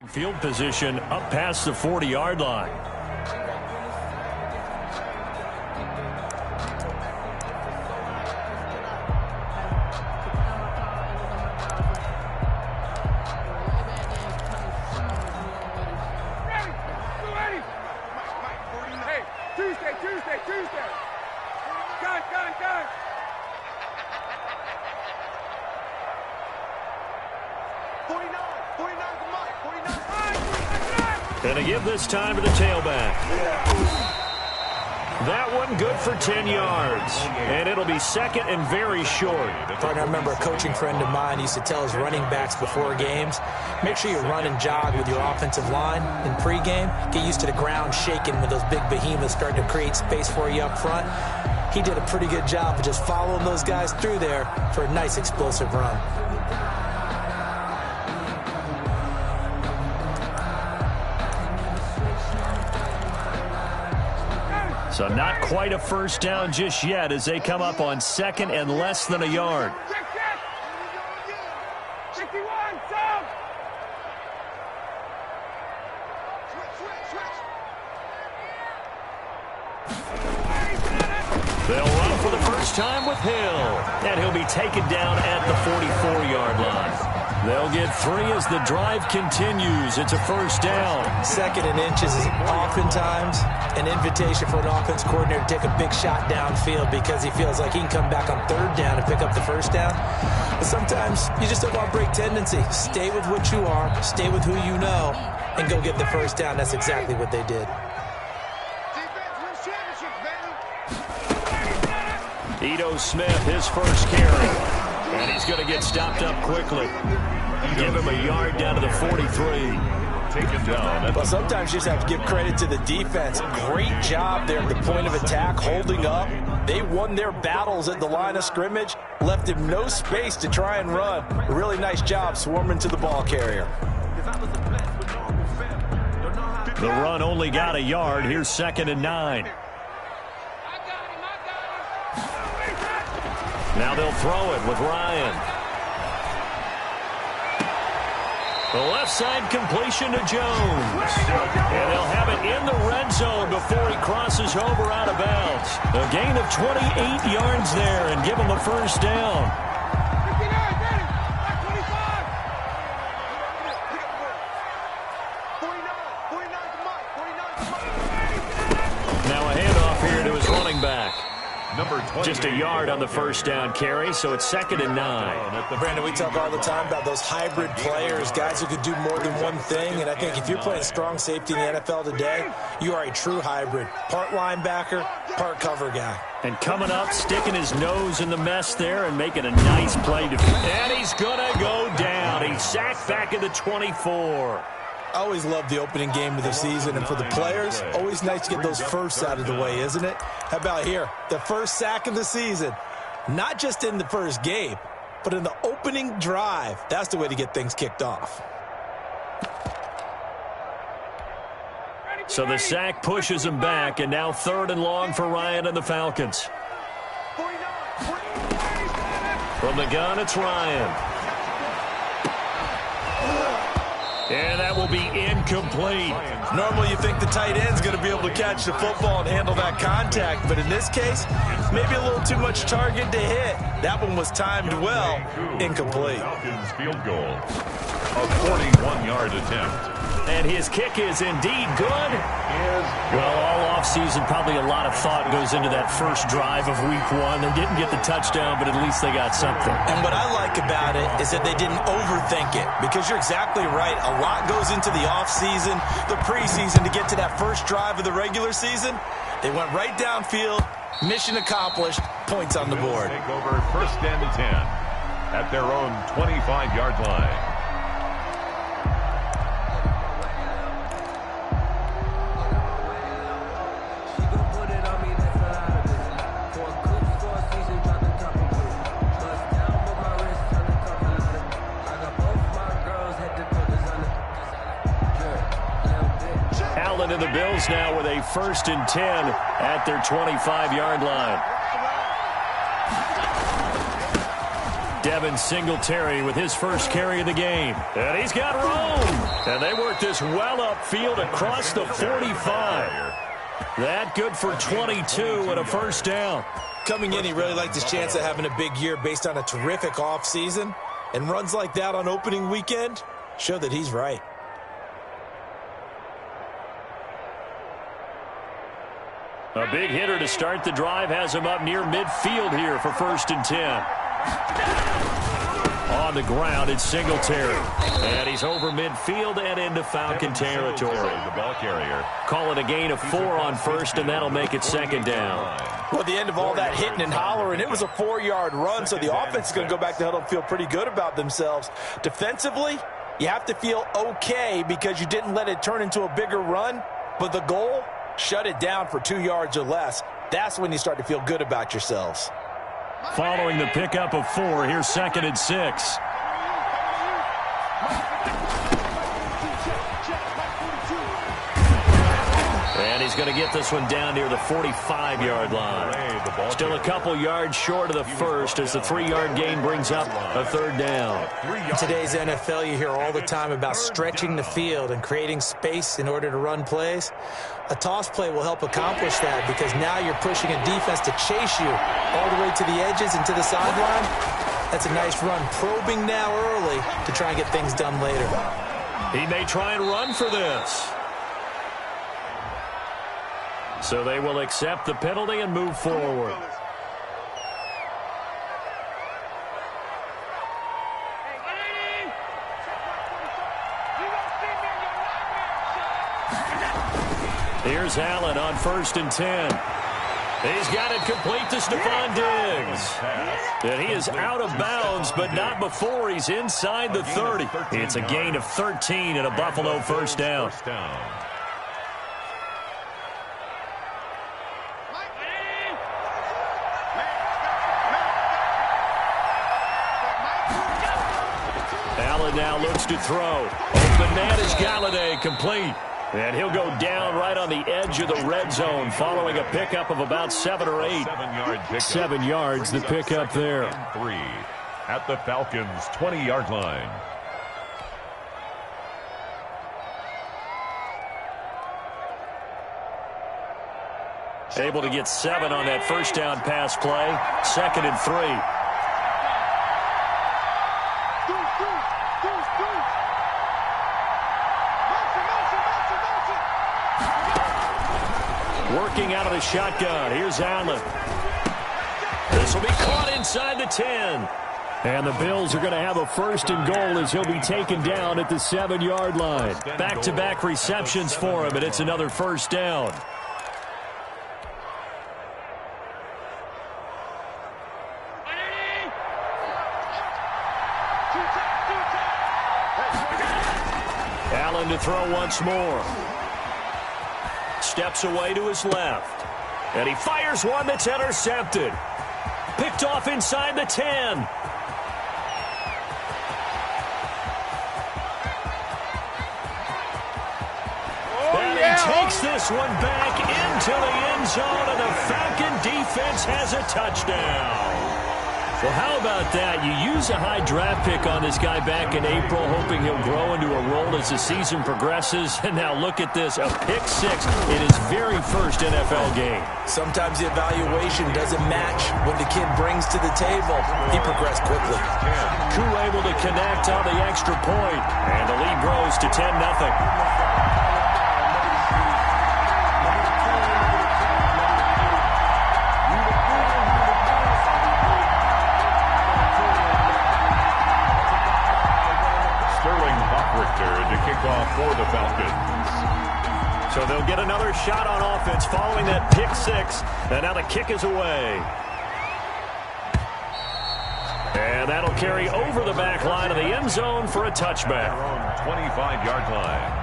Field position up past the 40-yard line. Tuesday. Gun. 49 to Mike. 49. Going to give this time to the tailback. That one good for 10 yards. And it'll be second and very short. I remember a coaching friend of mine used to tell his running backs before games, make sure you run and jog with your offensive line in pregame. Get used to the ground shaking when those big behemoths start to create space for you up front. He did a pretty good job of just following those guys through there for a nice explosive run. So not quite a first down just yet as they come up on second and less than a yard. They'll run for the first time with Hill, and he'll be taken down at the 44-yard line. They'll get 3 as the drive continues. It's a first down. Second and inches is oftentimes an invitation for an offense coordinator to take a big shot downfield because he feels like he can come back on third down and pick up the first down. But sometimes you just don't want to break tendency. Stay with what you are, stay with who you know, and go get the first down. That's exactly what they did. Ito Smith, his first carry. And he's going to get stopped up quickly. Give him a yard down to the 43. Taken down. Well, sometimes you just have to give credit to the defense. Great job there at the point of attack, holding up. They won their battles at the line of scrimmage, left him no space to try and run. A really nice job swarming to the ball carrier. The run only got a yard. Here's second and 9. Now they'll throw it with Ryan. The left side completion to Jones. And they'll have it in the red zone before he crosses over out of bounds. A gain of 28 yards there and give him the first down. Now a handoff here to his running back. Just a yard on the first down carry, so it's second and 9. Brandon, we talk all the time about those hybrid players, guys who can do more than one thing, and I think if you're playing strong safety in the NFL today, you are a true hybrid. Part linebacker, part cover guy. And coming up, sticking his nose in the mess there and making a nice play. And he's going to go down. He's sacked back at the 24. I always love the opening game of the season, and for the players, always nice to get those firsts out of the way, isn't it? How about here? The first sack of the season. Not just in the first game, but in the opening drive. That's the way to get things kicked off. So the sack pushes him back, and now third and long for Ryan and the Falcons. From the gun, it's Ryan. And that will be incomplete. Normally you think the tight end's going to be able to catch the football and handle that contact, but in this case, maybe a little too much target to hit. That one was timed well. Incomplete. Falcons field goal. A 41-yard attempt. And his kick is indeed good. Well, all offseason, probably a lot of thought goes into that first drive of week 1. They didn't get the touchdown, but at least they got something. And what I like about it is that they didn't overthink it, because you're exactly right. A lot goes into the offseason, the preseason to get to that first drive of the regular season. They went right downfield, mission accomplished, points on the board. Take over first and 10 at their own 25-yard line. And the Bills now with a first and 10 at their 25-yard line. Devin Singletary with his first carry of the game. And he's got room. And they work this well upfield across the 45. That good for 22 and a first down. Coming in, he really liked his chance of having a big year based on a terrific offseason. And runs like that on opening weekend show that he's right. A big hitter to start the drive has him up near midfield here for 1st and 10. On the ground, it's Singletary. And he's over midfield and into Falcon territory. The ball carrier. Call it a gain of 4 on 1st, and that'll make it 2nd down. Well, at the end of all that hitting and hollering, it was a 4-yard run, so the offense is going to go back to huddle and feel pretty good about themselves. Defensively, you have to feel okay because you didn't let it turn into a bigger run, but the goal, shut it down for 2 yards or less. That's when you start to feel good about yourselves. Following the pickup of 4, here's 2nd and 6. And he's going to get this one down near the 45-yard line. Still a couple yards short of the first as the 3-yard gain brings up a 3rd down. In today's NFL, you hear all the time about stretching the field and creating space in order to run plays. A toss play will help accomplish that because now you're pushing a defense to chase you all the way to the edges and to the sideline. That's a nice run, probing now early to try and get things done later. He may try and run for this. So they will accept the penalty and move forward. Here's Allen on 1st and 10. He's got it complete to Stephon Diggs. And he is out of bounds, but not before he's inside the 30. It's a gain of 13 and a Buffalo first down. Allen now looks to throw. Open man is Galladay, complete. And he'll go down right on the edge of the red zone following a pickup of about 7 or 8. 7 yards, the pickup there. 3 at the Falcons' 20-yard line. Able to get 7 on that first down pass play. 2nd and 3. Working out of the shotgun. Here's Allen. This will be caught inside the 10. And the Bills are going to have a 1st and goal as he'll be taken down at the 7-yard line. Back-to-back receptions for him, and it's another first down. Allen to throw once more. Steps away to his left. And he fires one that's intercepted. Picked off inside the 10. And he takes this one back into the end zone, and the Falcon defense has a touchdown. Well, how about that? You use a high draft pick on this guy back in April, hoping he'll grow into a role as the season progresses. And now look at this, a pick 6 in his very first NFL game. Sometimes the evaluation doesn't match what the kid brings to the table. He progressed quickly. Koo able to connect on the extra point, and the lead grows to 10-0. To kick off for the Falcons. So they'll get another shot on offense following that pick 6. And now the kick is away. And that'll carry over the back line of the end zone for a touchback. 25-yard line.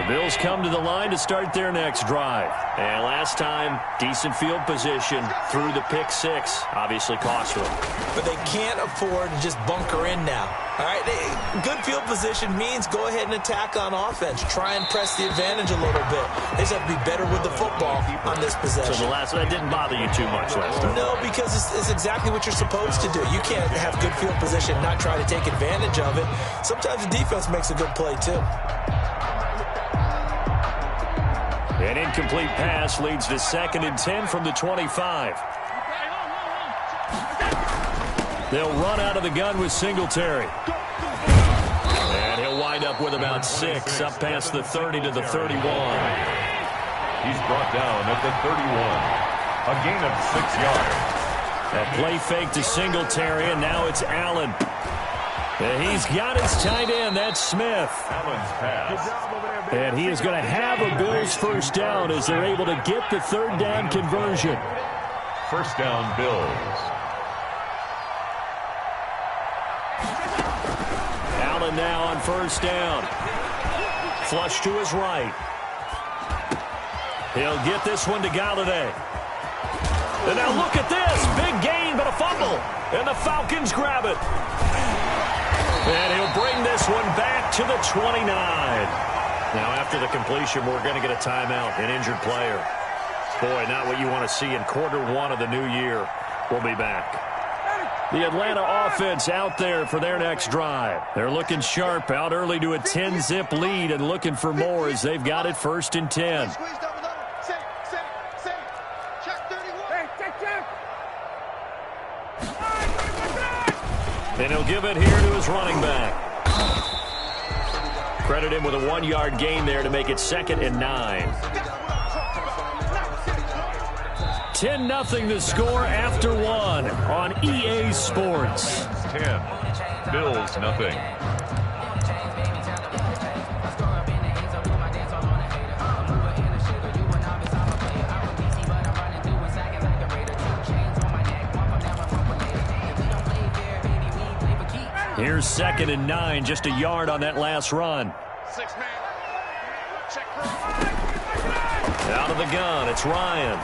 The Bills come to the line to start their next drive. And last time, decent field position through the pick six. Obviously cost them. But they can't afford to just bunker in now. All right, good field position means go ahead and attack on offense. Try and press the advantage a little bit. They just have to be better with the football on this possession. So that didn't bother you too much last time? No, because it's exactly what you're supposed to do. You can't have good field position, not try to take advantage of it. Sometimes the defense makes a good play, too. An incomplete pass leads to 2nd and 10 from the 25. They'll run out of the gun with Singletary. And he'll wind up with about 6, up past the 30 to the 31. He's brought down at the 31. A gain of 6 yards. A play fake to Singletary, and now it's Allen. And he's got his tight end. That's Smith. Allen's pass. And he is going to have a Bills first down as they're able to get the 3rd down conversion. First down, Bills. Allen now on first down. Flush to his right. He'll get this one to Galladay. And now look at this. Big gain, but a fumble. And the Falcons grab it. And he'll bring this one back to the 29. Now, after the completion, we're going to get a timeout, an injured player. Boy, not what you want to see in Q1 of the new year. We'll be back. The Atlanta offense out there for their next drive. They're looking sharp, out early to a 10-zip lead and looking for more as they've got it 1st and 10. And he'll give it here to his running back. Credit him with a 1-yard gain there to make it 2nd and 9. 10-0 the score after 1 on EA Sports. 10. Bills, nothing. Here's 2nd and 9, just a yard on that last run. Out of the gun, it's Ryan.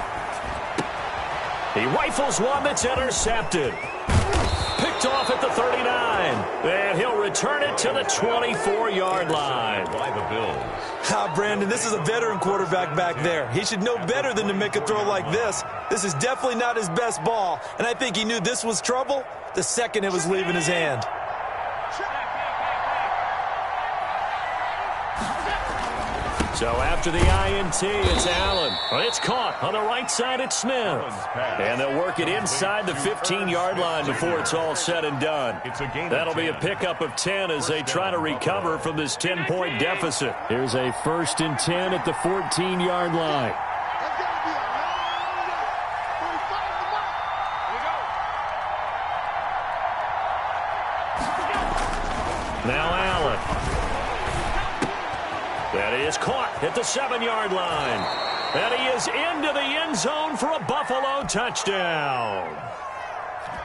He rifles one that's intercepted. Picked off at the 39. And he'll return it to the 24-yard line. By the Bills. Brandon, this is a veteran quarterback back there. He should know better than to make a throw like this. This is definitely not his best ball. And I think he knew this was trouble the second it was leaving his hand. So after the INT, it's Allen. It's caught on the right side. It's Smith. And they'll work it inside the 15-yard line before it's all said and done. That'll be a pickup of 10 as they try to recover from this 10-point deficit. Here's a 1st and 10 at the 14-yard line. Now Allen. That is caught at the 7-yard line. And he is into the end zone for a Buffalo touchdown.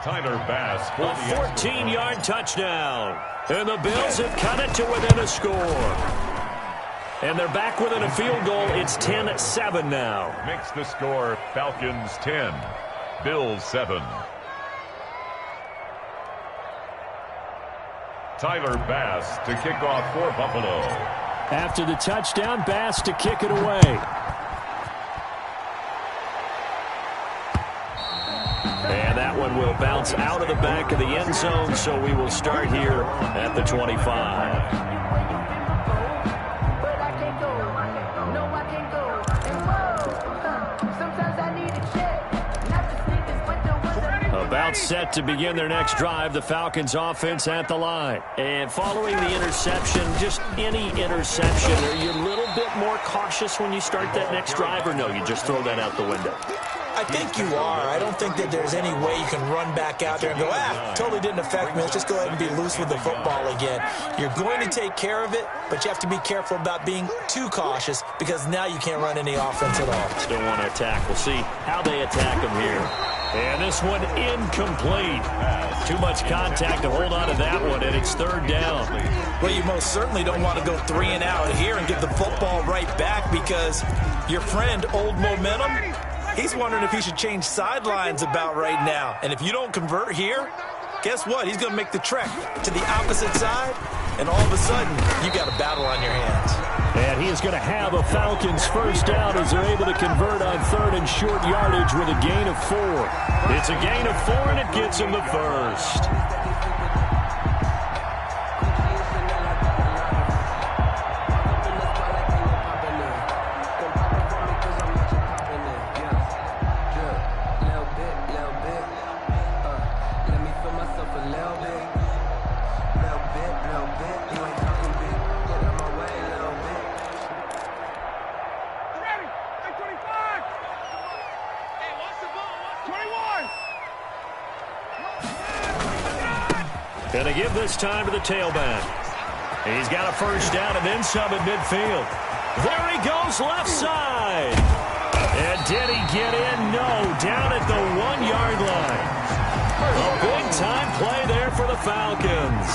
Tyler Bass for a 14-yard touchdown. And the Bills have cut it to within a score. And they're back within a field goal. It's 10-7 now. Makes the score Falcons 10, Bills 7. Tyler Bass to kick off for Buffalo. After the touchdown, Bass to kick it away. And that one will bounce out of the back of the end zone, so we will start here at the 25. About set to begin their next drive, the Falcons offense at the line. And following the interception, just any interception, are you a little bit more cautious when you start that next drive, or no, you just throw that out the window? I think you are. I don't think that there's any way you can run back out there and go, totally didn't affect me. Let's just go ahead and be loose with the football again. You're going to take care of it, but you have to be careful about being too cautious because now you can't run any offense at all. Still want to attack. We'll see how they attack them here. And this one incomplete. Too much contact to hold on to that one, and it's third down. Well, you most certainly don't want to go 3 and out here and give the football right back because your friend, Old Momentum, he's wondering if he should change sidelines about right now. And if you don't convert here, guess what? He's going to make the trek to the opposite side, and all of a sudden, you got a battle on your hands. And he is going to have a Falcons first down as they're able to convert on third and short yardage with a gain of 4. It's a gain of 4, and it gets him the first. Going to give this time to the tailback. He's got a first down and then some at midfield. There he goes left side. And did he get in? No, down at the 1-yard line. A big-time play there for the Falcons.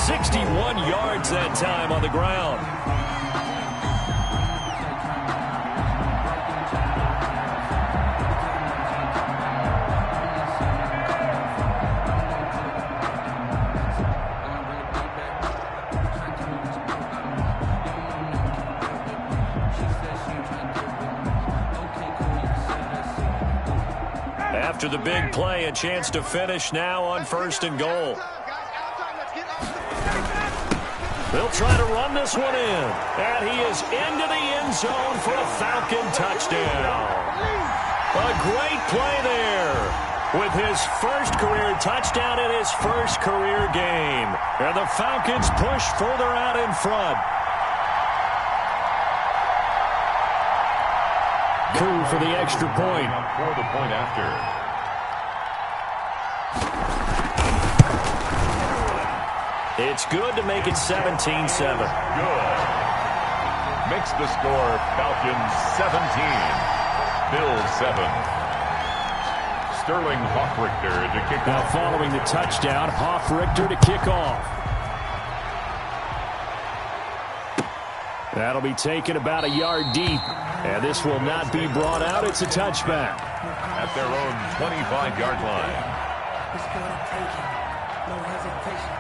61 yards that time on the ground. After the big play, a chance to finish now on first and goal. They'll try to run this one in. And he is into the end zone for a Falcon touchdown. A great play there with his first career touchdown in his first career game. And the Falcons push further out in front. Coup for the extra point. For the point after. It's good to make it 17-7. Good. Makes the score Falcons 17, Bills 7. Sterling Hoffrichter to kick now off. Following the touchdown, Hoffrichter to kick off. That'll be taken about a yard deep. And this will not be brought out. It's a touchback. At their own 25-yard line. It's for the taking. No hesitation.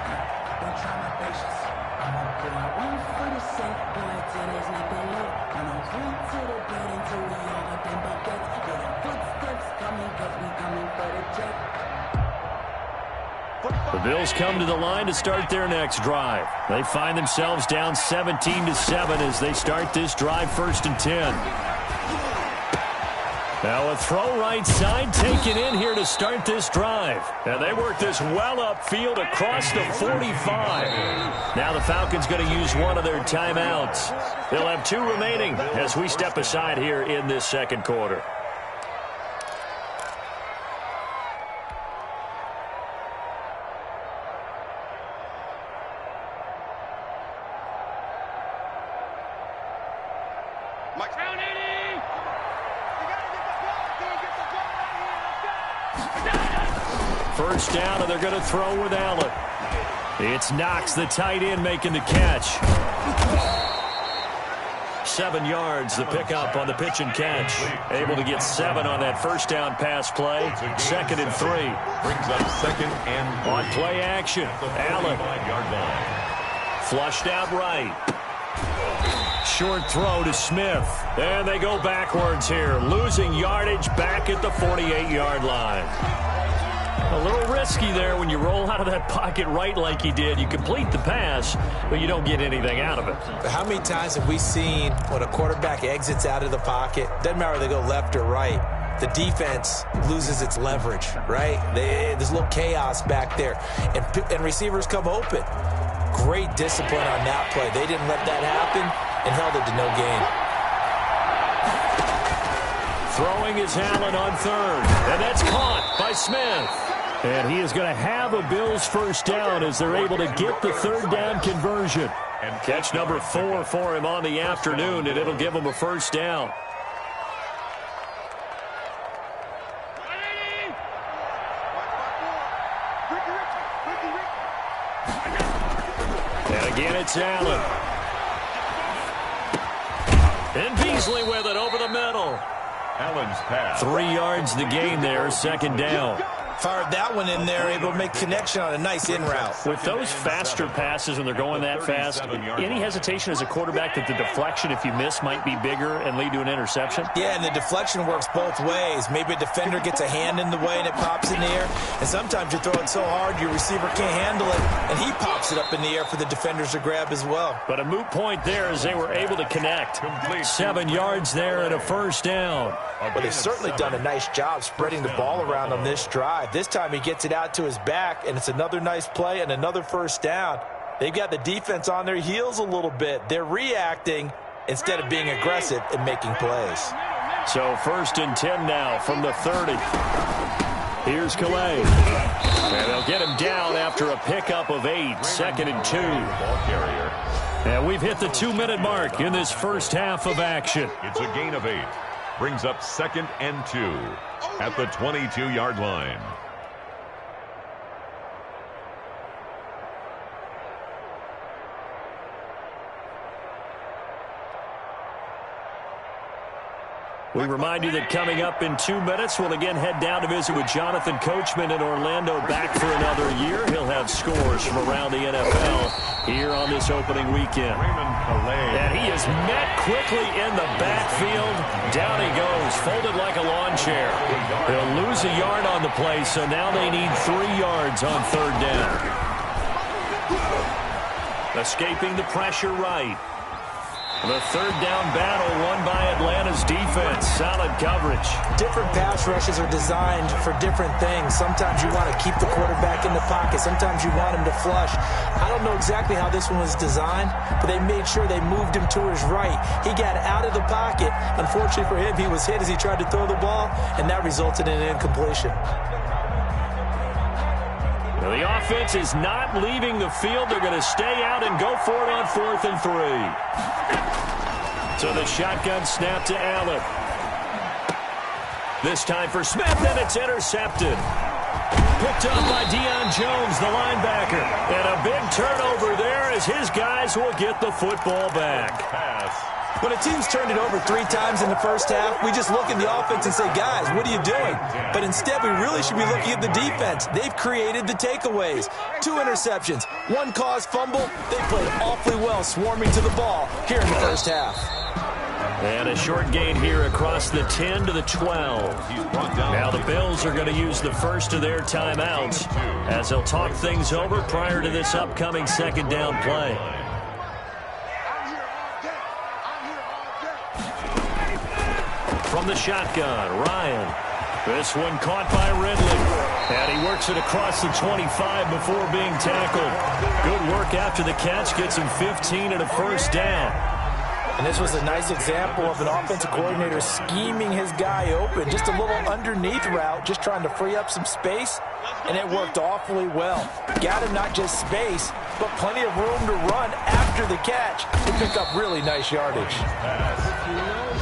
Don't try my patience. I'm a boy. One for the sake. Boy, till there's nothing left. And I'm free to the bed until we all up in buckets. Get the footsteps coming, cause we coming for the jet. The Bills come to the line to start their next drive. They find themselves down 17-7 as they start this drive first and 10. Now a throw right side taken in here to start this drive. And they work this well upfield across the 45. Now the Falcons going to use one of their timeouts. They'll have 2 remaining as we step aside here in this second quarter. First down, and they're going to throw with Allen. It's Knox, the tight end, making the catch. 7 yards, the pickup on the pitch and catch. Able to get 7 on that first down pass play. 2nd and 3. Brings up 2nd and 3. On play action, Allen. 5-yard line. Flushed out right. Short throw to Smith. And they go backwards here, losing yardage back at the 48-yard line. A little risky there when you roll out of that pocket right like he did. You complete the pass, but you don't get anything out of it. How many times have we seen when a quarterback exits out of the pocket, doesn't matter whether they go left or right, the defense loses its leverage, right? There's a little chaos back there, and receivers come open. Great discipline on that play. They didn't let that happen and held it to no gain. Throwing is Allen on third, and that's caught by Smith. And he is going to have a Bills first down as they're able to get the third down conversion. And catch number 4 for him on the afternoon, and it'll give him a first down. Again, it's Allen. And Beasley with it over the middle. Allen's pass. 3 yards to gain there, second down. Fired that one in there, able to make connection on a nice in route. With those faster passes when they're going that fast, any hesitation as a quarterback that the deflection, if you miss, might be bigger and lead to an interception? Yeah, and the deflection works both ways. Maybe a defender gets a hand in the way and it pops in the air. And sometimes you throw it so hard your receiver can't handle it, and he pops it up in the air for the defenders to grab as well. But a moot point there as they were able to connect. 7 yards there and a first down. But they've certainly done a nice job spreading the ball around on this drive. This time he gets it out to his back, and it's another nice play and another first down. They've got the defense on their heels a little bit. They're reacting instead of being aggressive and making plays. So 1st and 10 now from the 30. Here's Calais. And they'll get him down after a pickup of 8. 2nd and 2. Ball carrier. And we've hit the 2-minute mark in this first half of action. It's a gain of 8. Brings up 2nd and 2 at the 22-yard line. We remind you that coming up in 2 minutes, we'll again head down to visit with Jonathan Coachman in Orlando, back for another year. He'll have scores from around the NFL here on this opening weekend. And he is met quickly in the backfield. Down he goes, folded like a lawn chair. He'll lose a yard on the play, so now they need 3 yards on 3rd down. Escaping the pressure right. The 3rd down battle won by Atlanta's defense. Solid coverage. Different pass rushes are designed for different things. Sometimes you want to keep the quarterback in the pocket. Sometimes you want him to flush. I don't know exactly how this one was designed, but they made sure they moved him to his right. He got out of the pocket. Unfortunately for him, he was hit as he tried to throw the ball, and that resulted in an incompletion. Now the offense is not leaving the field. They're going to stay out and go for it on 4th and 3. So the shotgun snap to Allen. This time for Smith, and it's intercepted. Picked up by Deion Jones, the linebacker. And a big turnover there as his guys will get the football back. Pass. When a team's turned it over 3 times in the first half, we just look at the offense and say, guys, what are you doing? But instead, we really should be looking at the defense. They've created the takeaways. 2 interceptions, 1 caused fumble. They played awfully well swarming to the ball here in the first half. And a short gain here across the 10 to the 12. Now the Bills are going to use the first of their timeouts as they'll talk things over prior to this upcoming 2nd down play. From the shotgun, Ryan. This one caught by Ridley. And he works it across the 25 before being tackled. Good work after the catch. Gets him 15 and a first down. And this was a nice example of an offensive coordinator scheming his guy open. Just a little underneath route, just trying to free up some space. And it worked awfully well. Got him not just space, but plenty of room to run after the catch to pick up really nice yardage.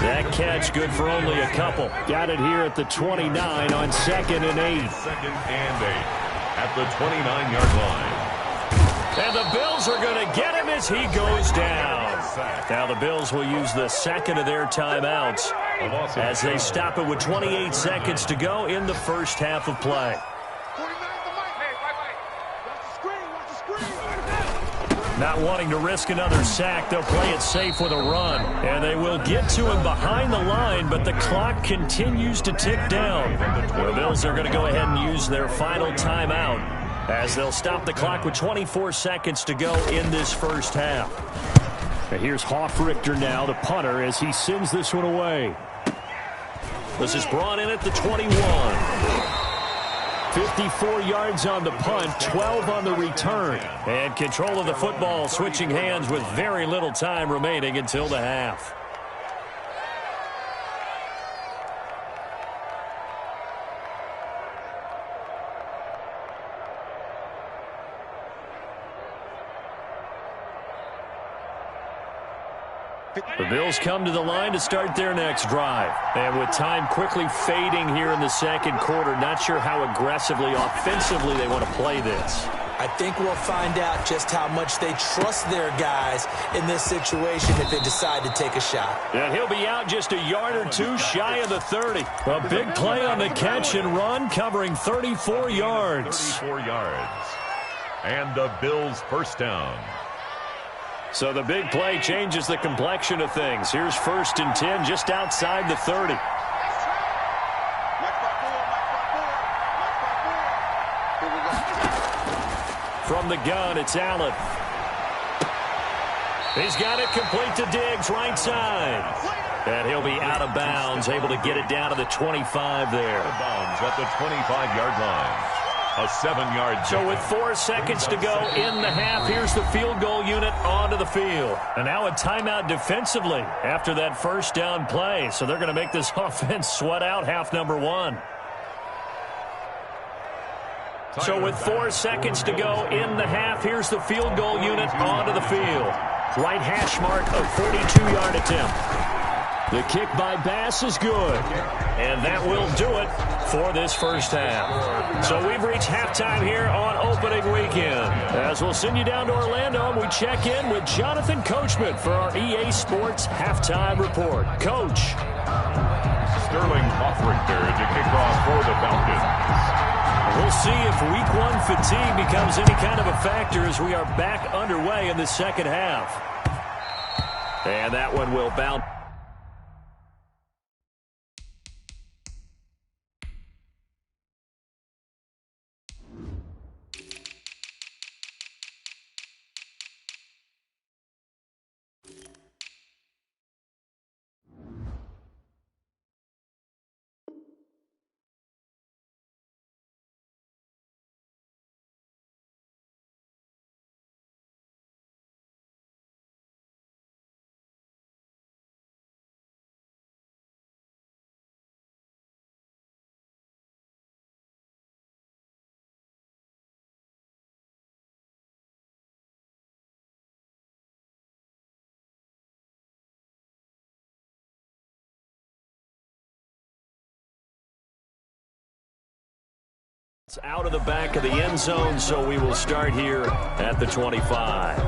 That catch good for only a couple. Got it here at the 29 on 2nd and 8. 2nd and 8 at the 29-yard line. And the Bills are going to get him as he goes down. Now the Bills will use the 2nd of their timeouts as they stop it with 28 seconds to go in the first half of play. Not wanting to risk another sack, they'll play it safe with a run. And they will get to him behind the line, but the clock continues to tick down. The Bills are going to go ahead and use their final timeout as they'll stop the clock with 24 seconds to go in this first half. And here's Hoffrichter now, the punter, as he sends this one away. This is brought in at the 21. 54 yards on the punt, 12 on the return. And control of the football switching hands with very little time remaining until the half. The Bills come to the line to start their next drive. And with time quickly fading here in the second quarter, not sure how aggressively, offensively they want to play this. I think we'll find out just how much they trust their guys in this situation if they decide to take a shot. And he'll be out just a yard or two shy of the 30. A big play on the catch and run, covering 34 yards. 34 yards. And the Bills first down. So the big play changes the complexion of things. Here's 1st and 10 just outside the 30. From the gun, it's Allen. He's got it complete to Diggs, right side. And he'll be out of bounds, able to get it down to the 25 there. Out of bounds at the 25-yard line. A 7-yard. So with 4 seconds to go in the half, here's the field goal unit onto the field. And now a timeout defensively after that first down play. So they're going to make this offense sweat out half number 1. So with 4 seconds to go in the half, here's the field goal unit onto the field. Right hash mark, a 42-yard attempt. The kick by Bass is good. And that will do it for this first half. So we've reached halftime here on opening weekend. As we'll send you down to Orlando, and we check in with Jonathan Coachman for our EA Sports Halftime Report. Coach. Sterling Hoffricht there to kick off for the Falcons. We'll see if week 1 fatigue becomes any kind of a factor as we are back underway in the second half. And that one will bounce. It's out of the back of the end zone, so we will start here at the 25.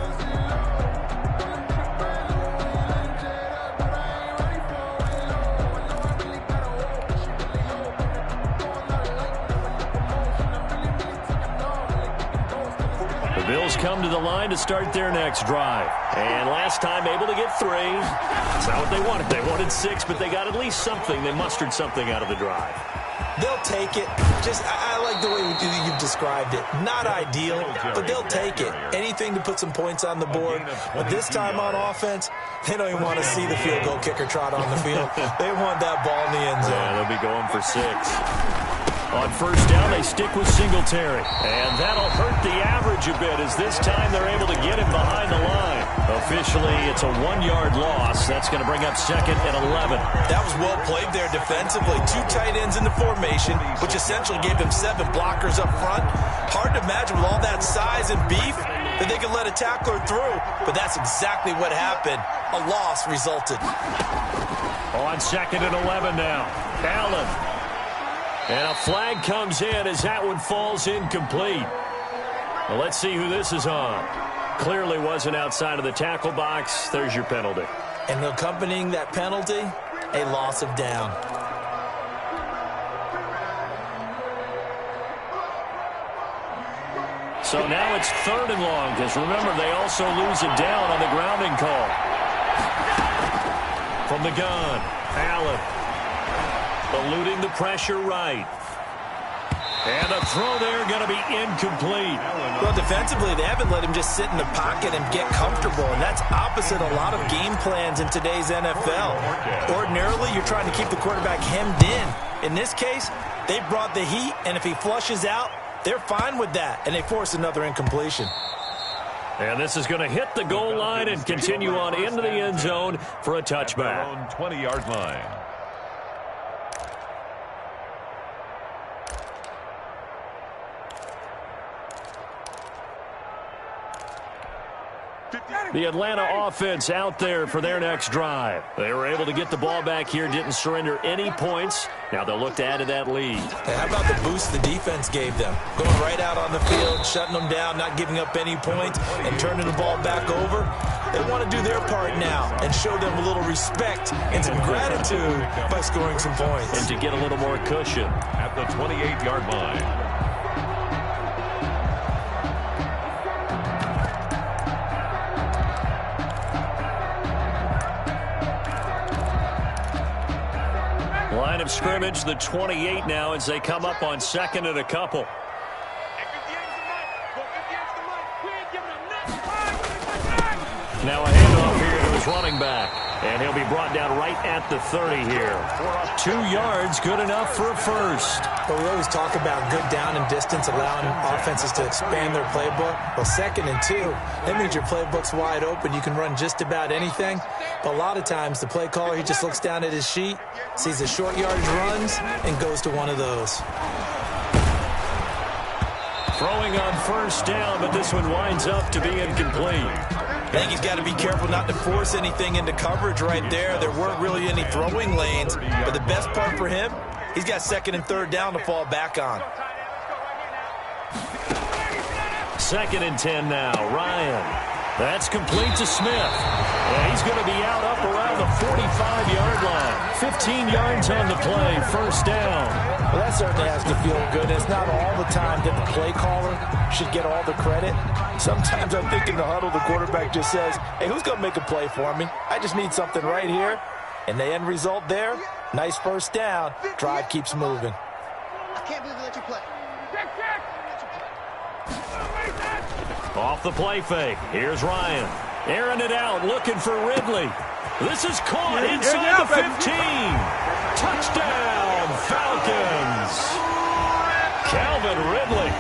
The Bills come to the line to start their next drive. And last time able to get 3. That's not what they wanted. They wanted 6, but they got at least something. They mustered something out of the drive. They'll take it. I like the way you've described it. Not ideal, but they'll take it. Anything to put some points on the board. But this time on offense, they don't even want to see the field goal kicker trot on the field. They want that ball in the end zone. Yeah, they'll be going for 6. On first down, they stick with Singletary. And that'll hurt the average a bit as this time they're able to get him behind the line. Officially, it's a 1-yard loss. That's going to bring up 2nd and 11. That was well played there defensively. 2 tight ends in the formation, which essentially gave them 7 blockers up front. Hard to imagine with all that size and beef that they could let a tackler through. But that's exactly what happened. A loss resulted. On 2nd and 11 now. Allen. And a flag comes in as that one falls incomplete. Well, let's see who this is on. Clearly wasn't outside of the tackle box. There's your penalty. And accompanying that penalty, a loss of down. So now it's 3rd and long, because remember, they also lose a down on the grounding call. From the gun, Allen. Eluding the pressure right. And a throw there going to be incomplete. Well, defensively, they haven't let him just sit in the pocket and get comfortable, and that's opposite a lot of game plans in today's NFL. Ordinarily, you're trying to keep the quarterback hemmed in. In this case, they brought the heat, and if he flushes out, they're fine with that, and they force another incompletion. And this is going to hit the goal line and continue on into the end zone for a touchback. 20-yard line. The Atlanta offense out there for their next drive. They were able to get the ball back here, didn't surrender any points. Now they'll look to add to that lead. Hey, how about the boost the defense gave them? Going right out on the field, shutting them down, not giving up any points, and turning the ball back over. They want to do their part now and show them a little respect and some gratitude by scoring some points. And to get a little more cushion. At the 28-yard line. Line of scrimmage, the 28 now as they come up on second and a couple. Now a handoff here to his running back. And he'll be brought down right at the 30 here. 2 yards, good enough for a first. But we always talk about good down and distance, allowing offenses to expand their playbook. Well, 2nd and 2, that means your playbook's wide open. You can run just about anything. But a lot of times, the play caller, he just looks down at his sheet, sees the short yardage runs, and goes to one of those. Throwing on first down, but this one winds up to be incomplete. I think he's got to be careful not to force anything into coverage right there. There weren't really any throwing lanes, but the best part for him, he's got 2nd and 3rd down to fall back on. 2nd and 10 now. Ryan. That's complete to Smith. And he's going to be out up around the 45-yard line. 15 yards on the play. First down. Well, that certainly has to feel good. It's not all the time that the play caller should get all the credit. Sometimes I'm thinking the huddle, the quarterback just says, hey, who's going to make a play for me? I just need something right here. And the end result there, nice first down. Drive keeps moving. I can't believe they let you play. Off the play fake. Here's Ryan. Airing it out, looking for Ridley. This is caught inside the 15. Touchdown, Falcons. Calvin Ridley,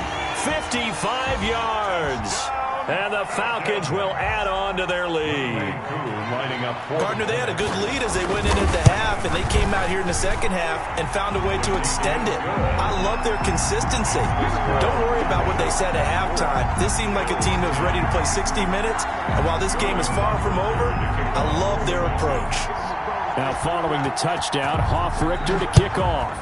55 yards. And the Falcons will add on to their lead. Partner, they had a good lead as they went in at the half, and they came out here in the second half and found a way to extend it. I love their consistency. Don't worry about what they said at halftime. This seemed like a team that was ready to play 60 minutes, and while this game is far from over, I love their approach. Now following the touchdown, Hoff-Richter to kick off.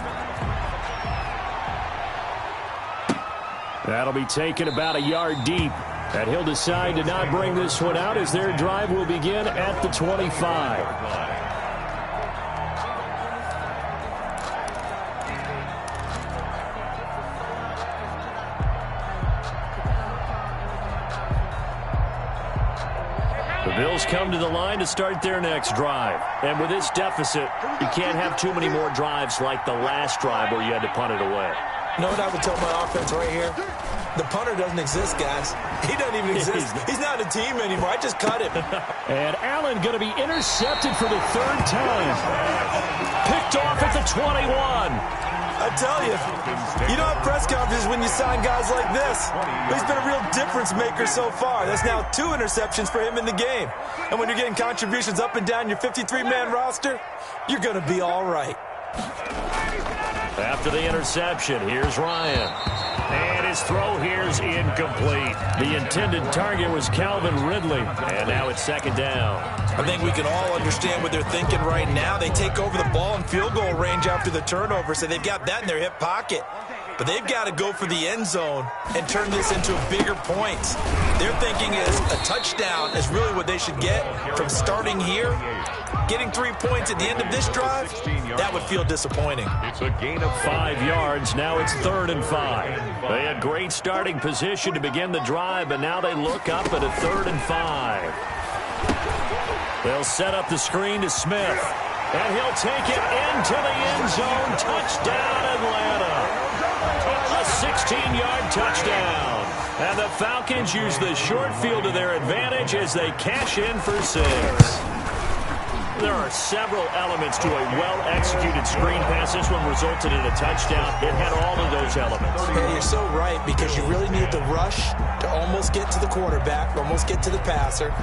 That'll be taken about a yard deep. And he'll decide to not bring this one out as their drive will begin at the 25. The Bills come to the line to start their next drive. And with this deficit, you can't have too many more drives like the last drive where you had to punt it away. You know what I would tell my offense right here? The punter doesn't exist, guys. He doesn't even exist. He's not a team anymore. I just cut him. And Allen going to be intercepted for the 3rd time. Picked off at the 21. I tell you, you don't have press conferences when you sign guys like this. But he's been a real difference maker so far. That's now 2 interceptions for him in the game. And when you're getting contributions up and down your 53-man roster, you're going to be all right. After the interception, here's Ryan. And his throw here's incomplete. The intended target was Calvin Ridley. And now it's 2nd down. I think we can all understand what they're thinking right now. They take over the ball in field goal range after the turnover, so they've got that in their hip pocket. But they've got to go for the end zone and turn this into bigger points. Their thinking is a touchdown is really what they should get from starting here. Getting 3 points at the end of this drive, that would feel disappointing. It's a gain of 5 yards. Now it's 3rd and 5. They had great starting position to begin the drive, but now they look up at a 3rd and 5. They'll set up the screen to Smith. And he'll take it into the end zone. Touchdown, Atlanta. A 16-yard touchdown. And the Falcons use the short field to their advantage as they cash in for 6. There are several elements to a well-executed screen pass. This one resulted in a touchdown. It had all of those elements. Hey, you're so right, because you really need the rush to almost get to the quarterback, almost get to the passer.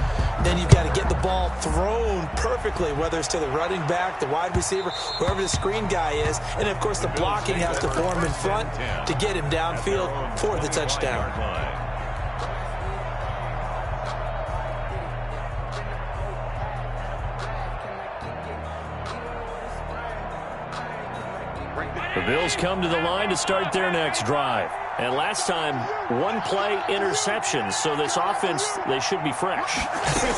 Then you've got to get the ball thrown perfectly, whether it's to the running back, the wide receiver, whoever the screen guy is. And, of course, the blocking has to form in front to get him downfield for the touchdown. The Bills come to the line to start their next drive. And last time, one play interception, so this offense, they should be fresh.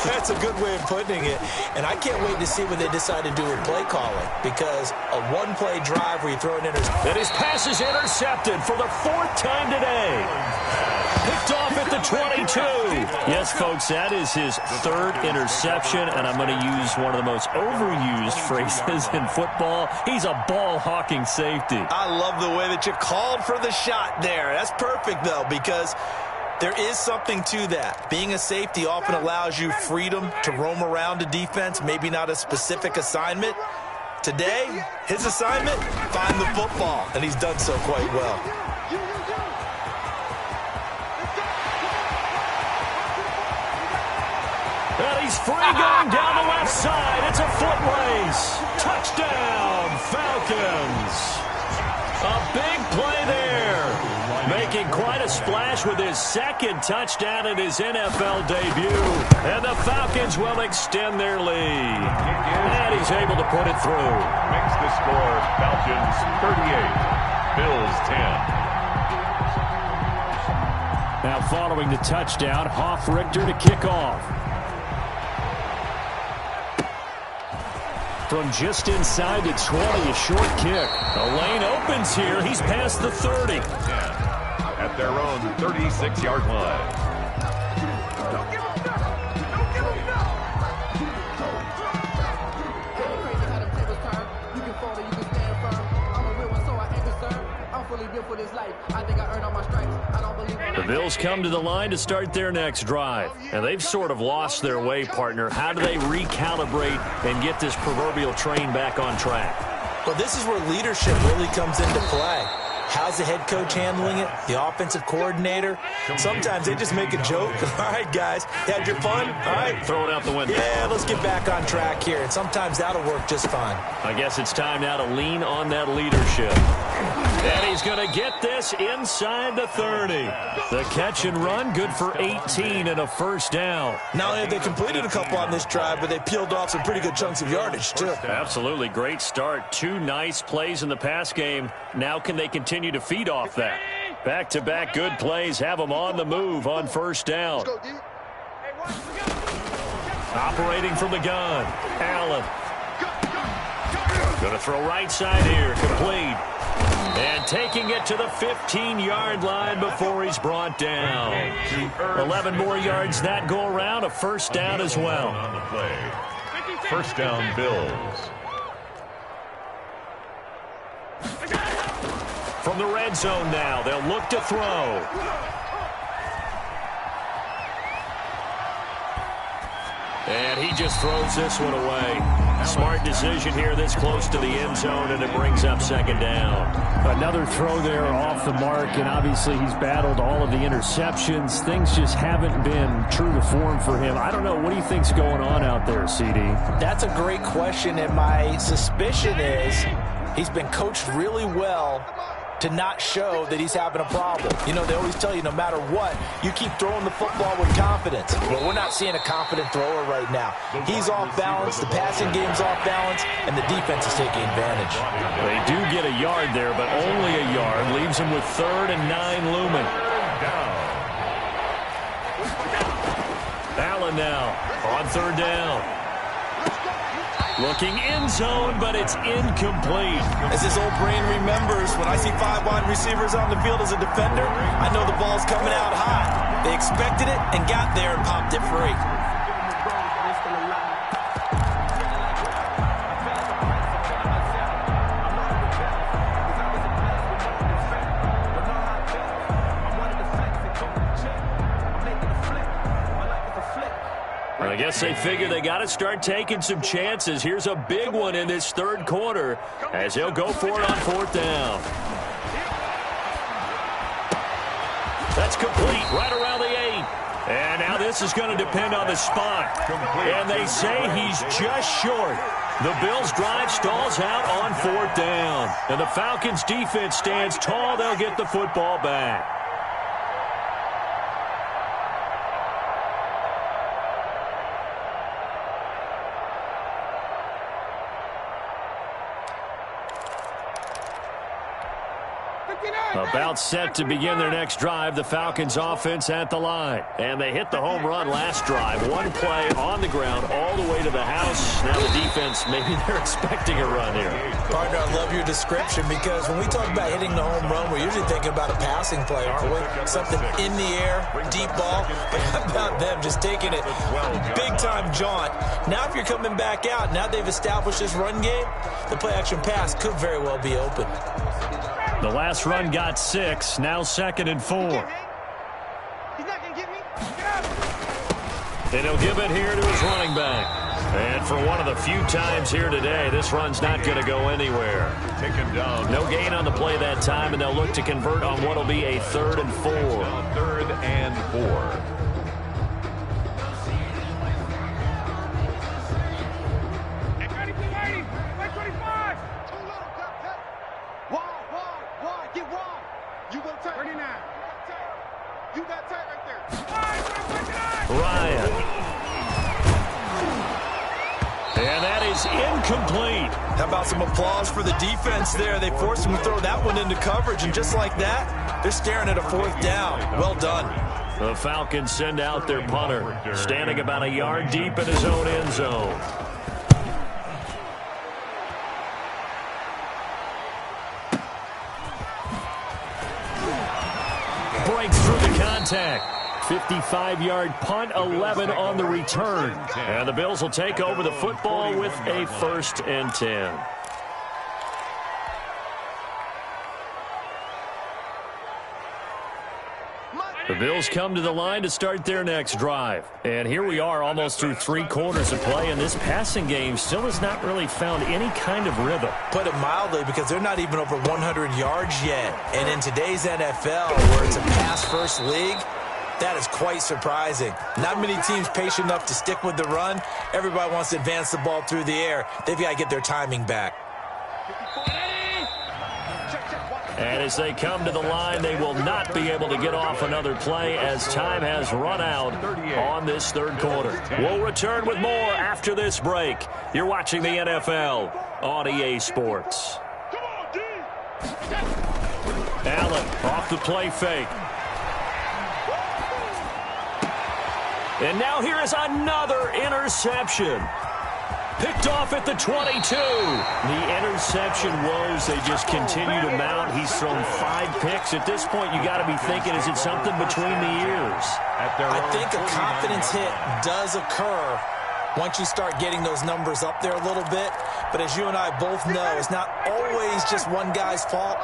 That's a good way of putting it. And I can't wait to see what they decide to do with play calling, because a one-play drive where you throw an interception. And his pass is intercepted for the 4th time today. Picked off at the 22. Yes, folks, that is his 3rd interception, and I'm going to use one of the most overused phrases in football. He's a ball-hawking safety. I love the way that you called for the shot there. That's perfect, though, because there is something to that. Being a safety often allows you freedom to roam around a defense, maybe not a specific assignment. Today, his assignment, find the football, and he's done so quite well. And he's free going down the left side. It's a foot race. Touchdown, Falcons. A big play there. Making quite a splash with his 2nd touchdown in his NFL debut. And the Falcons will extend their lead. And he's able to put it through. Makes the score Falcons 38, Bills 10. Now following the touchdown, Hoff-Richter to kick off. From just inside the 20, a short kick. The lane opens here. He's past the 30. At their own 36-yard line. Don't give him nothing. Don't give him nothing. Crazy how them tables turn. You can fall or you can stand firm. I'm a real one, so I ain't concerned. I'm fully built for this life. I think I earned all my stripes. I don't believe The Bills come to the line to start their next drive. And they've sort of lost their way, partner. How do they recalibrate and get this proverbial train back on track? Well, this is where leadership really comes into play. How's the head coach handling it? The offensive coordinator? Sometimes they just make a joke. All right, guys, had your fun? All right. Throw it out the window. Yeah, let's get back on track here. And sometimes that'll work just fine. I guess it's time now to lean on that leadership. And he's going to get this inside the 30. The catch and run, good for 18 and a first down. Not only have they completed a couple on this drive, but they peeled off some pretty good chunks of yardage, too. Absolutely. Great start. 2 nice plays in the pass game. Now can they continue to feed off that? Back-to-back good plays have them on the move on first down. Operating from the gun. Allen. Going to throw right side here. Complete. And taking it to the 15-yard line before he's brought down. 11 more yards that go around. A first down as well. On the play. First down, Bills. From the red zone now, they'll look to throw. And he just throws this one away. Smart decision here this close to the end zone, and it brings up second down. Another throw there off the mark, and obviously he's battled all of the interceptions. Things just haven't been true to form for him. I don't know. What do you think's going on out there, CD? That's a great question, and my suspicion is he's been coached really well to not show that he's having a problem. You know, they always tell you no matter what, you keep throwing the football with confidence. But we're not seeing a confident thrower right now. He's off balance, the passing game's off balance, and the defense is taking advantage. They do get a yard there, but only a yard. Leaves him with 3rd and 9 looming. Allen now on 3rd down. Looking end zone, but it's incomplete. As his old brain remembers, when I see 5 wide receivers on the field as a defender, I know the ball's coming out high. They expected it and got there and popped it free. I guess they figure they got to start taking some chances. Here's a big one in this 3rd quarter as he'll go for it on 4th down. That's complete right around the 8. And now this is going to depend on the spot. And they say he's just short. The Bills' drive stalls out on 4th down. And the Falcons' defense stands tall. They'll get the football back. About set to begin their next drive, the Falcons offense at the line. And they hit the home run last drive. One play on the ground all the way to the house. Now the defense, maybe they're expecting a run here. Partner, I love your description because when we talk about hitting the home run, we're usually thinking about a passing play, aren't we? Something in the air, deep ball. But how about them just taking it big-time jaunt? Now if you're coming back out, now they've established this run game, the play-action pass could very well be open. The last run got 6, now 2nd and 4. He's not going to get me. And he'll give it here to his running back. And for one of the few times here today, this run's not going to go anywhere. Taken down. No gain on the play that time, and they'll look to convert on what will be a 3rd and 4. 3rd and 4. Ryan. And that is incomplete. How about some applause for the defense there? They forced him to throw that one into coverage, and just like that, they're staring at a 4th down. Well done. The Falcons send out their punter, standing about a yard deep in his own end zone. Breaks through the contact. 55-yard punt, 11 on the return. And the Bills will take over the football with a 1st and 10. The Bills come to the line to start their next drive. And here we are almost through 3 quarters of play, and this passing game still has not really found any kind of rhythm. Put it mildly, because they're not even over 100 yards yet. And in today's NFL, where it's a pass-first league, that is quite surprising. Not many teams patient enough to stick with the run. Everybody wants to advance the ball through the air. They've got to get their timing back. And as they come to the line, they will not be able to get off another play as time has run out on this 3rd quarter. We'll return with more after this break. You're watching the NFL on EA Sports. Allen off the play fake. And now here is another interception. Picked off at the 22. The interception woes, they just continue to mount. He's thrown 5 picks. At this point, you got to be thinking, is it something between the ears? I think a confidence hit does occur once you start getting those numbers up there a little bit. But as you and I both know, it's not always just one guy's fault.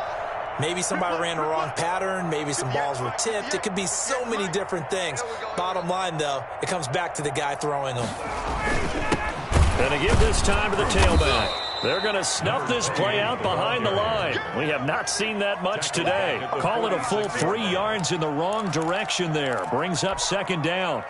Maybe somebody ran the wrong pattern. Maybe some balls were tipped. It could be so many different things. Bottom line, though, it comes back to the guy throwing them. And to give this time to the tailback. They're going to snuff this play out behind the line. We have not seen that much today. Call it a full 3 yards in the wrong direction there. Brings up 2nd down.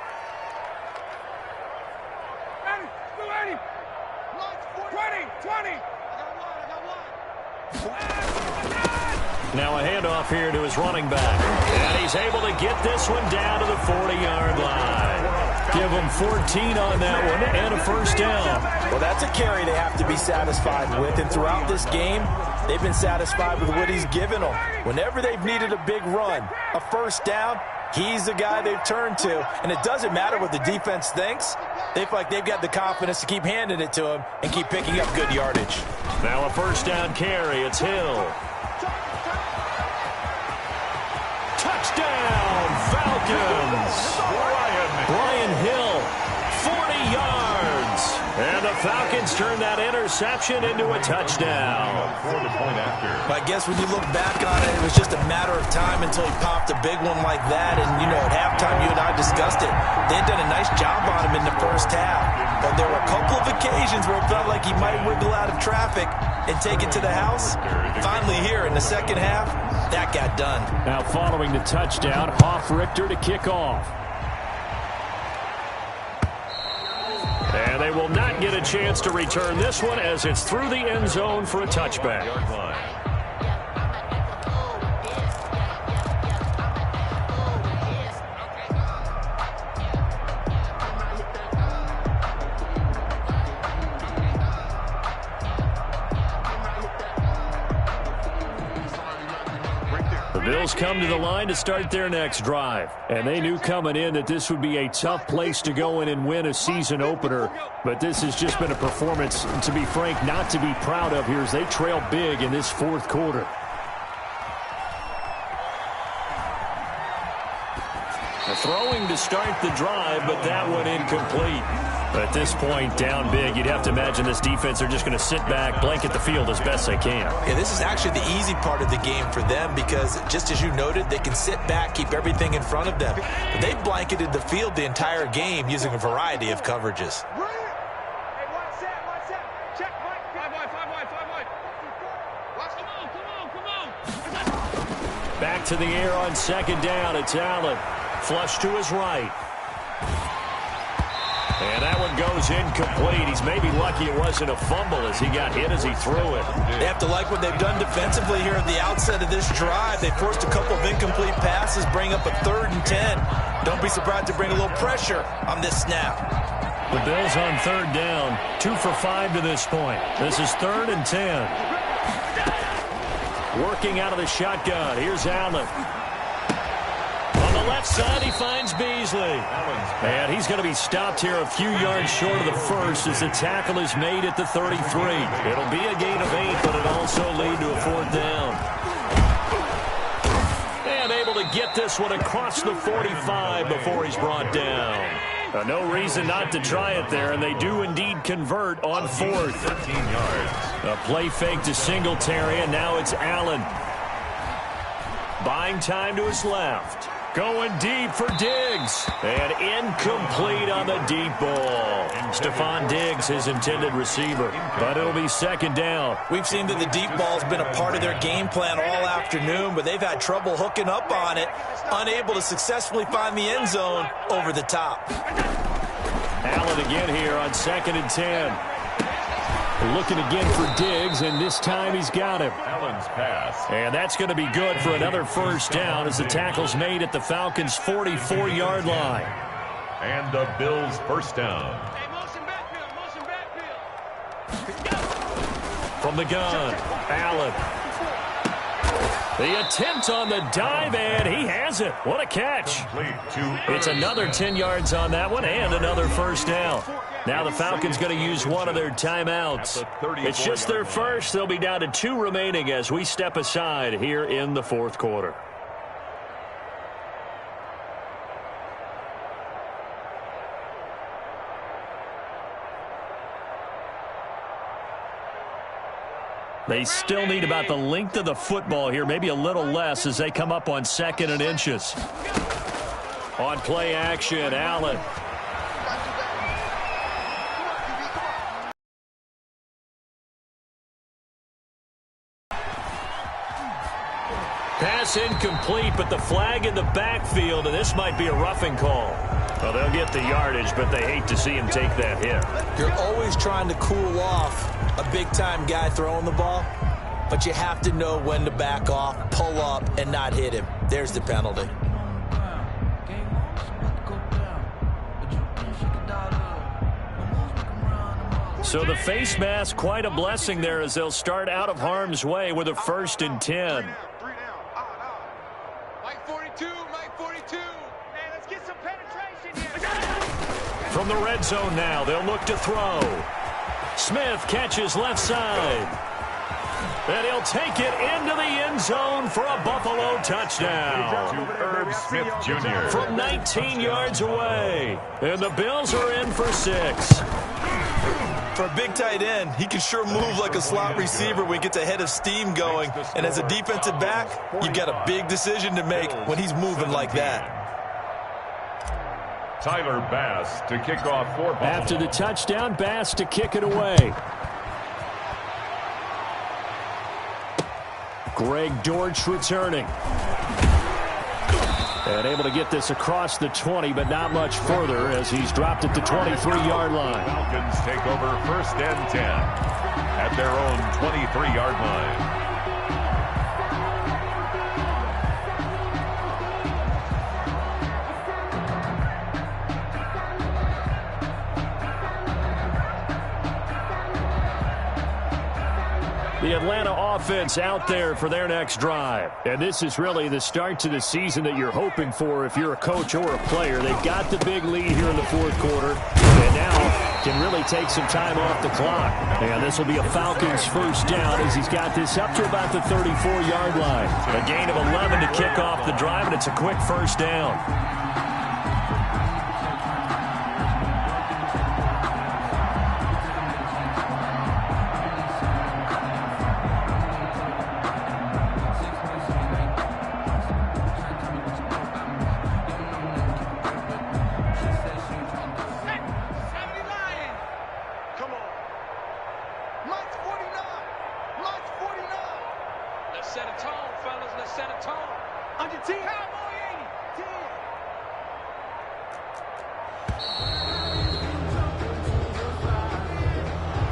Now a handoff here to his running back. And he's able to get this one down to the 40-yard line. Give them 14 on that one and a 1st down. Well, that's a carry they have to be satisfied with. And throughout this game, they've been satisfied with what he's given them. Whenever they've needed a big run, a 1st down, he's the guy they've turned to. And it doesn't matter what the defense thinks. They feel like they've got the confidence to keep handing it to him and keep picking up good yardage. Now a 1st down carry. It's Hill. Touchdown, Falcons! Brian Hill, 40 yards. And the Falcons turn that interception into a touchdown. For the point after. I guess when you look back on it, it was just a matter of time until he popped a big one like that. And, you know, at halftime, you and I discussed it. They had done a nice job on him in the 1st half. But there were a couple of occasions where it felt like he might wiggle out of traffic and take it to the house. Finally here in the 2nd half, that got done. Now following the touchdown, Hoff-Richter to kick off. And they will not get a chance to return this one as it's through the end zone for a touchback. The Bills come to the line to start their next drive. And they knew coming in that this would be a tough place to go in and win a season opener. But this has just been a performance, to be frank, not to be proud of here as they trail big in this fourth quarter. Throwing to start the drive, but that one incomplete. At this point, down big, you'd have to imagine this defense are just going to sit back, blanket the field as best they can. Yeah, this is actually the easy part of the game for them because, just as you noted, they can sit back, keep everything in front of them. But they've blanketed the field the entire game using a variety of coverages. Back to the air on second down. It's Allen. Flush to his right. And that one goes incomplete. He's maybe lucky it wasn't a fumble as he got hit as he threw it. They have to like what they've done defensively here at the outset of this drive. They forced a couple of incomplete passes, bring up a 3rd and 10. Don't be surprised to bring a little pressure on this snap. The Bills on 3rd down, 2 for 5 to this point. This is 3rd and 10. Working out of the shotgun. Here's Allen. On the left side, he finds Beasley. And he's going to be stopped here a few yards short of the first as the tackle is made at the 33. It'll be a gain of 8, but it'll also lead to a 4th down. And able to get this one across the 45 before he's brought down. No reason not to try it there, and they do indeed convert on 4th. 13 yards. A play fake to Singletary, and now it's Allen. Buying time to his left. Going deep for Diggs. And incomplete on the deep ball. Stephon Diggs, his intended receiver. But it'll be 2nd down. We've seen that the deep ball's been a part of their game plan all afternoon, but they've had trouble hooking up on it, unable to successfully find the end zone over the top. Allen again here on 2nd and 10. Looking again for Diggs, and this time he's got him. Allen's pass. And that's going to be good for another 1st down as the tackle's made at the Falcons' 44-yard line. And the Bills' 1st down. Hey, motion backfield. From the gun, Allen. The attempt on the dive, and he has it. What a catch. It's another 10 yards on that one and another 1st down. Now the Falcons going to use one of their timeouts. It's just their first. They'll be down to 2 remaining as we step aside here in the 4th quarter. They still need about the length of the football here, maybe a little less as they come up on 2nd and inches. On play action, Allen. Pass incomplete, but the flag in the backfield, and this might be a roughing call. Well, they'll get the yardage, but they hate to see him take that hit. You're always trying to cool off a big-time guy throwing the ball, but you have to know when to back off, pull up, and not hit him. There's the penalty. So the face mask, quite a blessing there as they'll start out of harm's way with a 1st and 10. Mike 42, Mike 42. Hey, let's get some penetration here. From the red zone now, they'll look to throw. Smith catches left side. And he'll take it into the end zone for a Buffalo touchdown. To Herb Smith Jr. From 19 yards away. And the Bills are in for 6. For a big tight end, he can sure move like a slot receiver when he gets a head of steam going. And as a defensive back, you've got a big decision to make when he's moving like that. Tyler Bass to kick off for Buffalo. After the touchdown, Bass to kick it away. Greg Dortch returning. And able to get this across the 20, but not much further as he's dropped at the 23-yard line. Falcons take over 1st and 10 at their own 23-yard line. The Atlanta offense out there for their next drive. And this is really the start to the season that you're hoping for if you're a coach or a player. They've got the big lead here in the fourth quarter, and now can really take some time off the clock. And this will be a Falcons first down as he's got this up to about the 34-yard line. A gain of 11 to kick off the drive, and it's a quick first down.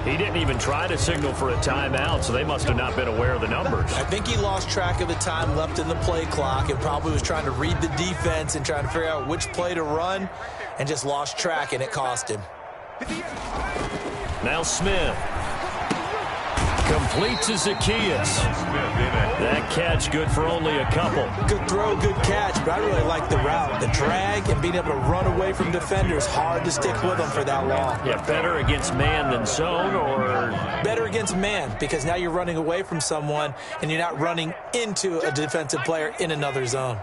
He didn't even try to signal for a timeout, so they must have not been aware of the numbers. I think he lost track of the time left in the play clock and probably was trying to read the defense and trying to figure out which play to run and just lost track, and it cost him. Now Smith. Complete to Zacchaeus. That catch good for only a couple. Good throw, good catch, but I really like the route. The drag and being able to run away from defenders, hard to stick with them for that long. Yeah, better against man than zone, or? Better against man, because now you're running away from someone and you're not running into a defensive player in another zone.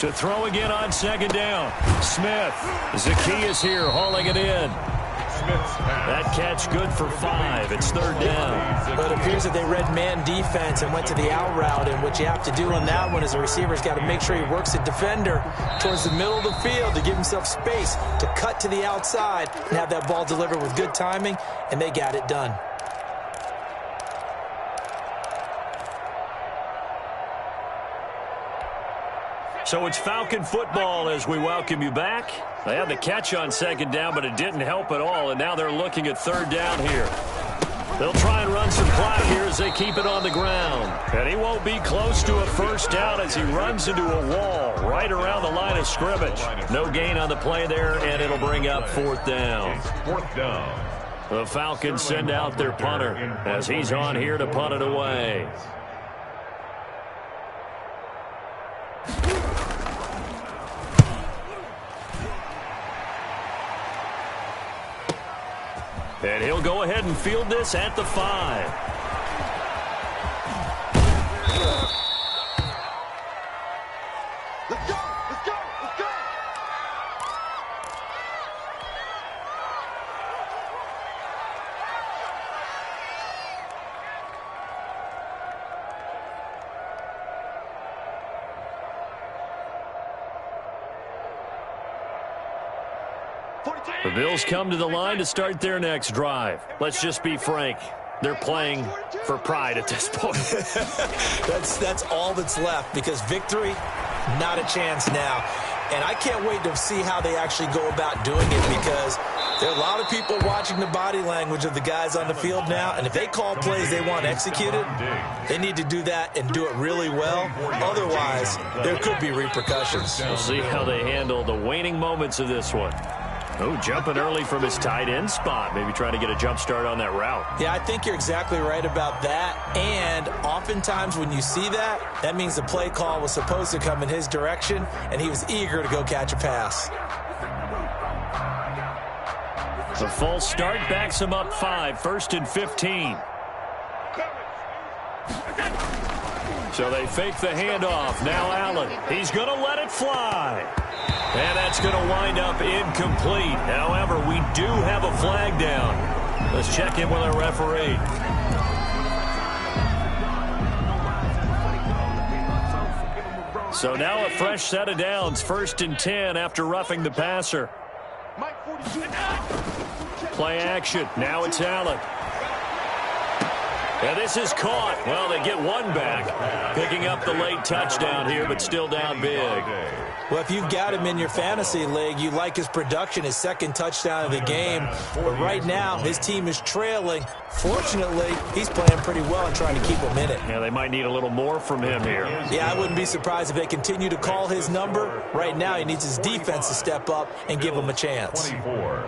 To throw again on second down. Smith. Zacchaeus here hauling it in. That catch good for 5. It's third down. But it appears that they read man defense and went to the out route, and what you have to do on that one is a receiver's got to make sure he works the defender towards the middle of the field to give himself space to cut to the outside and have that ball delivered with good timing, and they got it done. So it's Falcon football as we welcome you back. They had the catch on second down, but it didn't help at all, and now they're looking at third down here. They'll try and run some clock here as they keep it on the ground. And he won't be close to a first down as he runs into a wall right around the line of scrimmage. No gain on the play there, and it'll bring up fourth down. Fourth down. The Falcons send out their punter as he's on here to punt it away. And he'll go ahead and field this at the 5. Let's go! Let's go! Let's go! The Bills come to the line to start their next drive. Let's just be frank. They're playing for pride at this point. That's all that's left, because victory, not a chance now. And I can't wait to see how they actually go about doing it, because there are a lot of people watching the body language of the guys on the field now, and if they call plays they want executed, they need to do that and do it really well. Otherwise, there could be repercussions. We'll see how they handle the waning moments of this one. Oh, jumping early from his tight end spot. Maybe trying to get a jump start on that route. Yeah, I think you're exactly right about that. And oftentimes when you see that, that means the play call was supposed to come in his direction, and he was eager to go catch a pass. The false start backs him up 5, 1st and 15. So they fake the handoff. Now Allen. He's going to let it fly. And that's going to wind up incomplete. However, we do have a flag down. Let's check in with our referee. So now a fresh set of downs. 1st and 10 after roughing the passer. Play action. Now it's Allen. And this is caught. Well, they get one back. Picking up the late touchdown here, but still down big. Well, if you've got him in your fantasy league, you like his production, his second touchdown of the game. But right now, his team is trailing. Fortunately, he's playing pretty well and trying to keep him in it. Yeah, they might need a little more from him here. Yeah, I wouldn't be surprised if they continue to call his number. Right now, he needs his defense to step up and give him a chance. 24.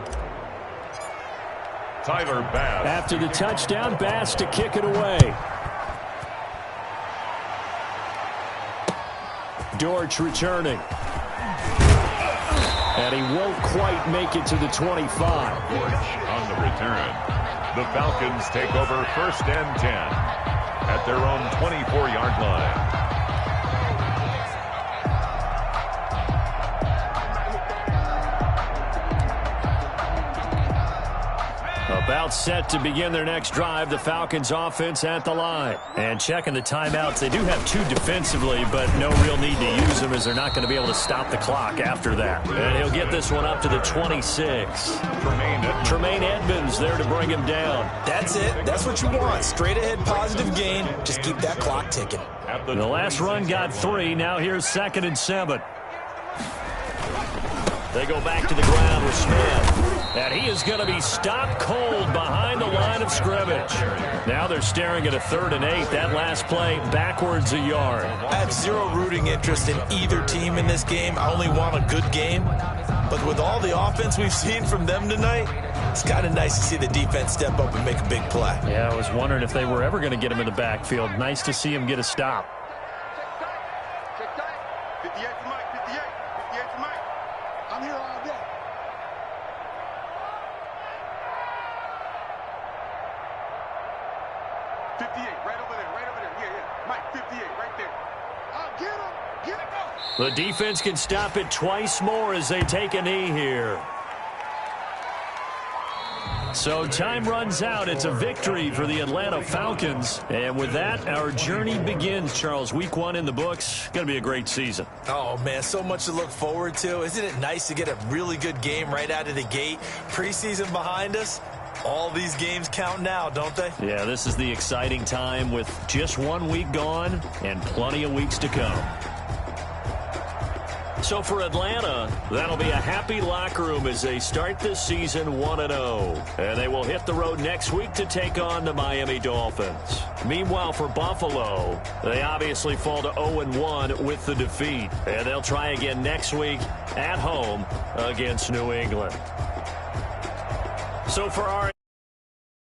Tyler Bass. After the touchdown, Bass to kick it away. Dortch returning. And he won't quite make it to the 25. On the return. The Falcons take over 1st and 10 at their own 24-yard line. About set to begin their next drive, the Falcons offense at the line. And checking the timeouts, they do have 2 defensively, but no real need to use them as they're not going to be able to stop the clock after that. And he'll get this one up to the 26. Tremaine Edmonds there to bring him down. That's it. That's what you want. Straight ahead positive gain. Just keep that clock ticking. The last run got 3. Now here's 2nd and 7. They go back to the ground with Smith. And he is going to be stopped cold behind the line of scrimmage. Now they're staring at a 3rd and 8. That last play backwards a yard. I have zero rooting interest in either team in this game. I only want a good game. But with all the offense we've seen from them tonight, it's kind of nice to see the defense step up and make a big play. Yeah, I was wondering if they were ever going to get him in the backfield. Nice to see him get a stop. 58 for Mike, 58. 58 for Mike. I'm here all day. 58, right over there. Yeah. Mike, 58, right there. Oh, get him. Get him. The defense can stop it twice more as they take a knee here. So time runs out. It's a victory for the Atlanta Falcons. And with that, our journey begins, Charles. Week 1 in the books. Going to be a great season. Oh, man, so much to look forward to. Isn't it nice to get a really good game right out of the gate? Preseason behind us. All these games count now, don't they? Yeah, this is the exciting time with just 1 week gone and plenty of weeks to come. So for Atlanta, that'll be a happy locker room as they start this season 1-0. And they will hit the road next week to take on the Miami Dolphins. Meanwhile, for Buffalo, they obviously fall to 0-1 with the defeat. And they'll try again next week at home against New England. So for our